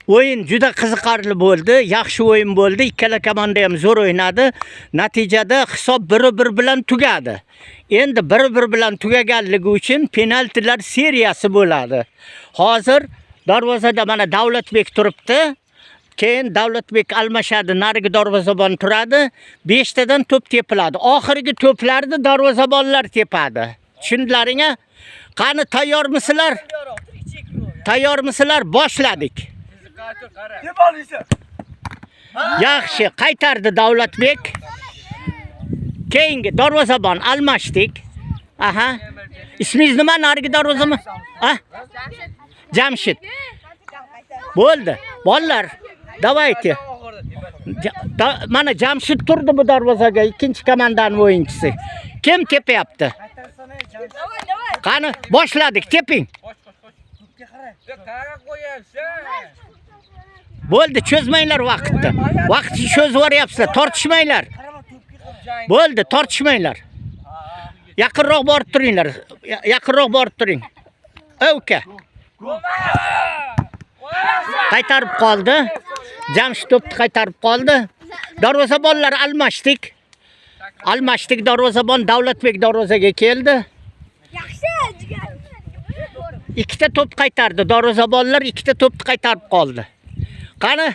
O'yin juda qiziqarli bo'ldi, yaxshi o'yin bo'ldi. Ikkala komanda ham zo'r o'ynadi. Natijada hisob 1-1 bilan tugadi. Endi 1-1 bilan tugaganligi uchun penaltilar seriyasi bo'ladi. Hozir darvozada mana Davlatbek turibdi. Keyin Davlatbek almashadi, narigi darvozabon turadi. 5 tadan to'p tepiladi. Oxirgi to'plarni darvozabonlar tepadi. Tushundilaringmi? Qani tayyormisizlar? Tayyormisizlar? Boshladik. Yaxshi, qaytardi Davlatbek. Keyingi darvozabon almashdik. Aha. Ismingiz nima, narigi darvozabon? Ha? Jamshid. Bo'ldi. Bolalar, davayte. Mana Jamshid turdi bu darvozaga, ikkinchi komandaning o'yinchisi. Kim tepyapti? Qani, boshladik, teping. Bo'ldi, cho'zmanglar vaqtni. Vaqtni cho'zib yuryapsizlar, tortishmanglar. Bo'ldi, tortishmanglar. Yaqinroq borib turinglar. Yaqinroq borib turing. O'ka. Qaytarib qoldi. Jamshid to'pni qaytarib qoldi. Darvozabonlar almashdik. Darvozabon Davlatbek darvozaga keldi. Yaxshi. Ikkita to'p qaytardi. Darvozabonlar ikkita to'pni qaytarib qoldi. Qani,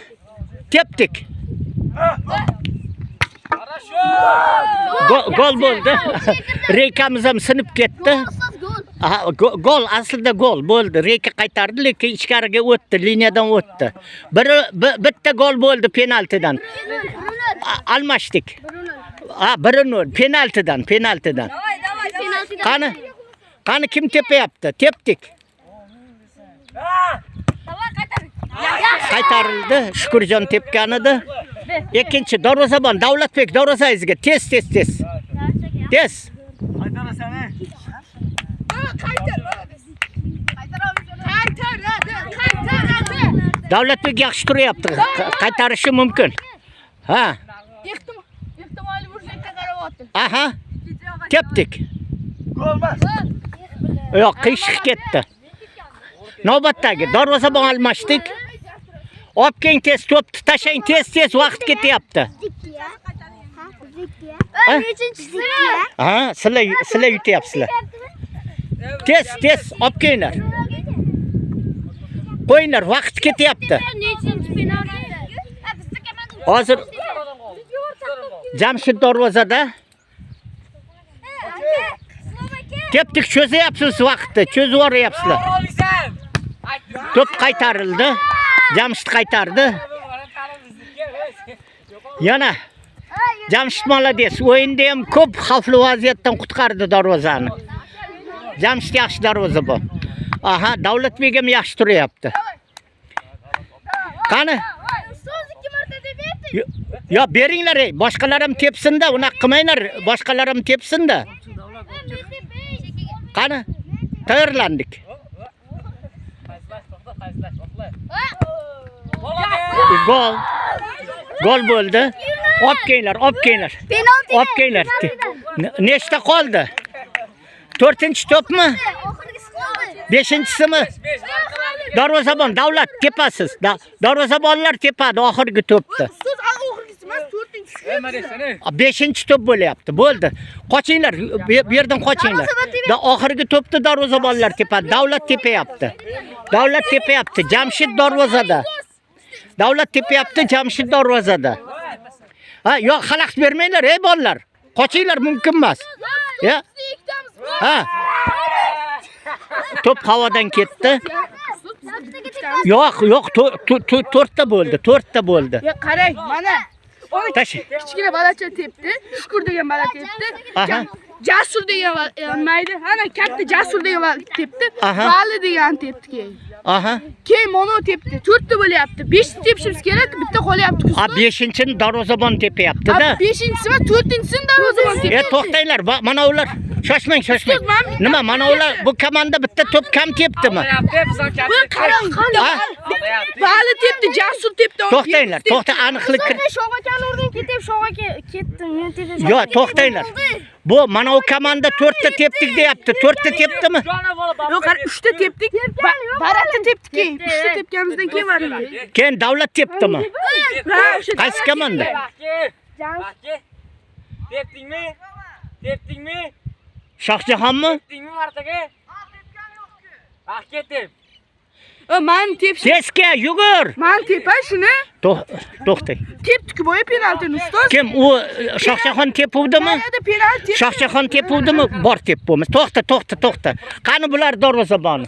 tepdik. Gol bo'ldi. Reykamiz ham sinib ketdi. Gol, aslida gol bo'ldi. Reyka qaytardi, lekin ichkariga o'tdi, liniyadan o'tdi. Bitta gol bo'ldi penaltidan. Almashdik. 1-0 penaltidan. Qani kim tepyapti? Tepdik. Qaytarildi. Shukurjon tepgan edi. Ikkinchi darvozabon Davlatbek darvozangizga tez. Tez. Davlatbek yaxshi turyapti. Qaytarishi mumkin. Ha. Ehtimoliy burchakka qarayapti. Aha. Tepdik. Yo'q, qiyshiq ketdi. Navbatdagi darvozabon almashdik. Opkeng tez to'pni tashlang, tez vaqt ketyapti. Ha, sizlar yutyapsizlar. Tez opkenglar. Qo'yinglar, vaqt ketyapti. Hozir Jamshid darvozada. Tepdik, cho'zyapsiz vaqtni, cho'zib yuryapsizlar. To'p qaytarildi. Jamshid qaytardi. Yana Jamshid molades. O'yinda ham ko'p xavfli vaziyatdan qutqardi darvozani. Jamshid yaxshi darvozabon. Aha, Davlatbek ham yaxshi turyapti. Qani? Yo, beringlar, boshqalar ham tepsin-da, unaqa qilmanglar, boshqalar ham tepsin-da. Qani? Tayyorlandik. Gol bo'ldi. Opkenglar. Opkenglar. Nechta qoldi? 4-to'pmi? 5-simi? Darvozabon Davlat tepasiz. Darvozabonlar tepadi oxirgi to'pni. 5-to'p bo'lyapti. Bo'ldi. Qochinglar, bu yerdan qochinglar. Oxirgi to'pni darvozabonlar tepadi. Davlat tepyapti. Jamshid darvozada. Davlat tepyapti, Jamshid darvozada. Ha, yo'q, xalaqit bermanglar, ey bolalar. Qochinglar, mumkin emas. Ya? Ha. To'p havodan ketdi. Yo'q, 4ta bo'ldi. Ya qarang, mana. Tash. Kichkina balacha tepdi, Shukur degan bola tepdi. Jasur degan mayli, ana katta Jasur degan tepdi. Vali degan tepdi keyin. Aha. Keyin mono tepdi. 4ta bo'lyapti. 5ta tepishimiz kerak, bitta qolyapti. 5-ni darvozabon tepyapti-da. 5-si va 4-sini darvozabon tepdi. To'xtanglar, mana ular. Shoshmang. Nima, mana ular bu komanda bitta to'p kam tepdimi? Bu qarang, Vali tepdi, Jasur tepdi. To'xtanglar, aniqlik kirit. Sho'g'akani o'rniga ketib, sho'g'aka ketdim. Men tepdim. Yo'q, to'xtanglar. Bu mana u komanda 4 ta tepdik deyapti. 4 ta tepdimi? Yo'q, 3 ta tepdik. Baratni tepdik. 3 ta tepganimizdan keyin varadi. Keyin davlat tepdimi? Ha, o'sha Qaysi komanda? Tepdingmi? Shohjahonmi? Tepdingmi martaga? Ketib. men tepsam. Tezga yugur. Men tepay shuni. To'xtang. Tepdik boya penaltini ustoz. Kim u Shohjahon tepuvdimi? Qayerda penalti? Shohjahon tepuvdimi? Bor tepibmiz. To'xta. Qani bular darvozaboni?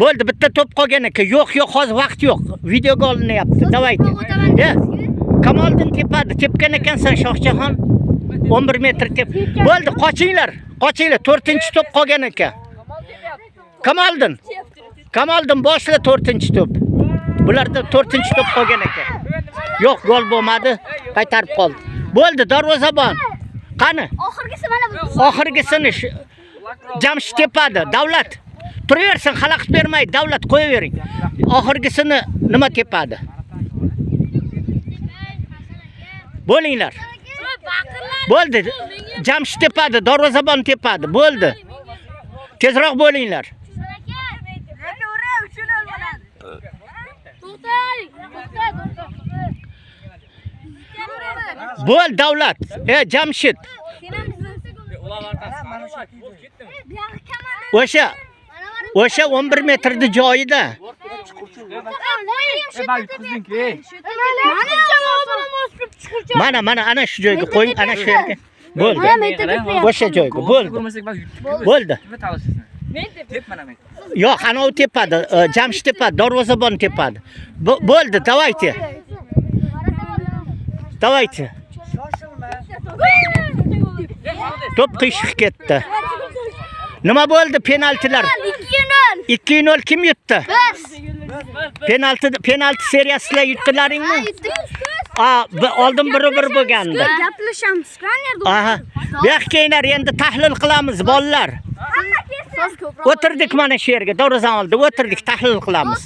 Bo'ldi, bitta to'p qolgan ekan. Yo'q, hozir vaqt yo'q. Videoga olinyapti. Davaydi. Kamoliddin tepadi. Tepgan ekansan Shohjahon. 11 metr tep. Bo'ldi, qochinglar. 4-to'p qolgan ekan. Kamoliddin boshla 4-to'p. Bularda 4-to'p qolgan ekan. Yo'q, gol bo'lmadi. Qaytarib qoldi. Bo'ldi, darvozabon. Qani? Oxirgisi mana bu. Oxirgisini Jamshid tepadi. Davlat. Turaversin, xalaqit bermaydi. Davlat qo'yavering. Oxirgisini nima tepadi? Bo'linglar. Bo'ldi. Jamshid tepadi, darvozabon tepadi. Bo'ldi. Tezroq bo'linglar. Bo'l davlat. Jamshid. O'sha 11 metrda joyida. Mana ana shu joyga qo'ying, ana shu yerga. Bo'ldi. O'sha joyga. Bo'ldi. Yo'q, ana u tepadi, Jamshid tepadi, darvozabon tepadi. Bo'ldi, davayte. To'p qiyshiq ketdi. Nima bo'ldi penaltilar? 2-0 kim yutdi? Penalti seriyasida yutdilaringmi? Oldin 1-1 bo'lgandi. Gaplashamiz. Aha. Bu yoqqa endi tahlil qilamiz, bolalar. O'tirdik mana shu yerga, darvozani oldida o'tirdik, tahlil qilamiz.